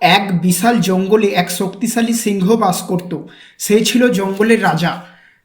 এক বিশাল জঙ্গলে এক শক্তিশালী সিংহ বাস করত। সে ছিল জঙ্গলের রাজা।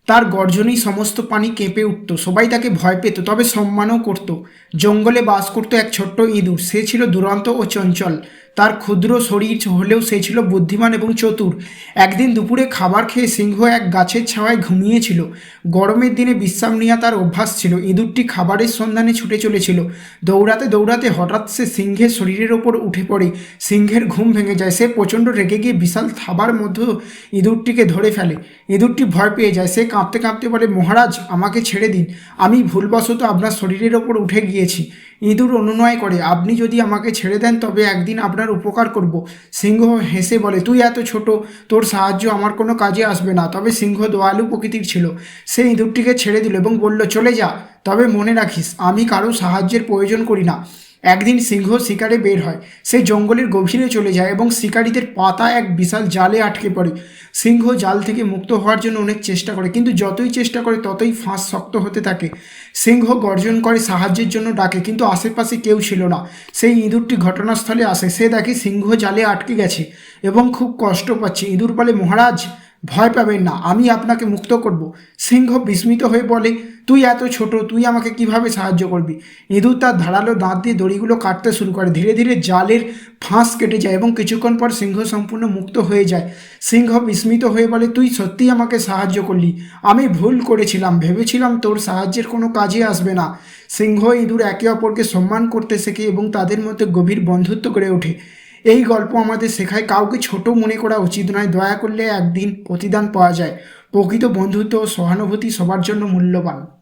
তার গর্জনেই সমস্ত প্রাণী কেঁপে উঠত, সবাই তাকে ভয় পেত, তবে সম্মানও করত। জঙ্গলে বাস করত এক ছোট্ট ইঁদুর। সে ছিল দুরন্ত ও চঞ্চল। তার ক্ষুদ্র শরীর হলেও সে ছিল বুদ্ধিমান এবং চতুর। একদিন দুপুরে খাবার খেয়ে সিংহ এক গাছের ছায়ায় ঘুমিয়েছিল। গরমের দিনে বিশ্রাম নেওয়া তার অভ্যাস ছিল। ইঁদুরটি খাবারের সন্ধানে ছুটে চলেছিল। দৌড়াতে দৌড়াতে হঠাৎ সে সিংহের শরীরের ওপর উঠে পড়ে। সিংহের ঘুম ভেঙে যায়। সে প্রচণ্ড রেগে গিয়ে বিশাল থাবার মধ্যে ইঁদুরটিকে ধরে ফেলে। ইঁদুরটি ভয় পেয়ে যায়। সে কাঁপতে কাঁপতে বলে, মহারাজ, আমাকে ছেড়ে দিন। আমি ভুলবশত আপনার শরীরের ওপর উঠে গিয়েছি। ইঁদুর অনুনয় করে, আপনি যদি আমাকে ছেড়ে দেন তবে একদিন আপনার উপকার করব। সিংহ হেসে বলে, তুই এত ছোট, তোর সাহায্য আমার কোনো কাজে আসবে না। তবে সিংহ দয়ালু প্রকৃতির ছিল। সে ইঁদুরটিকে ছেড়ে দিল এবং বলল, চলে যা, তবে মনে রাখিস আমি কারো সাহায্যের প্রয়োজন করি না। একদিন সিংহ শিকারে বের হয়। সে জঙ্গলের গভীরে চলে যায় এবং শিকারীদের পাতা এক বিশাল জালে আটকে পড়ে। সিংহ জাল থেকে মুক্ত হওয়ার জন্য অনেক চেষ্টা করে, কিন্তু যতই চেষ্টা করে ততই ফাঁস শক্ত হতে থাকে। সিংহ গর্জন করে, সাহায্যের জন্য ডাকে, কিন্তু আশেপাশে কেউ ছিল না। সেই ইঁদুরটি ঘটনাস্থলে আসে। সে দেখে সিংহ জালে আটকে গেছে এবং খুব কষ্ট পাচ্ছে। ইঁদুর বলে, মহারাজ, ভয় পাবেন না, আমি আপনাকে মুক্ত করব। সিংহ বিস্মিত হয়ে বলে, তুই এত ছোট, তুই আমাকে কিভাবে সাহায্য করবি? ইঁদুর তার ধারালো দাঁত দিয়ে দড়িগুলো কাটতে শুরু করে। ধীরে ধীরে জালের ফাঁস কেটে যায় এবং কিছুক্ষণ পর সিংহ সম্পূর্ণ মুক্ত হয়ে যায়। সিংহ বিস্মিত হয়ে বলে, তুই সত্যিই আমাকে সাহায্য করলি। আমি ভুল করেছিলাম, ভেবেছিলাম তোর সাহায্যের কোনো কাজে আসবে না। সিংহ ইঁদুর একে অপরকে সম্মান করতে শেখে এবং তাদের মধ্যে গভীর বন্ধুত্ব গড়ে ওঠে। এই গল্প আমাদের শেখায়, কাউকে ছোট মনে করা উচিত নয়। দয়া করলে একদিন প্রতিদান পাওয়া যায়। প্রকৃত বন্ধুত্ব ও সহানুভূতি সবার জন্য মূল্যবান।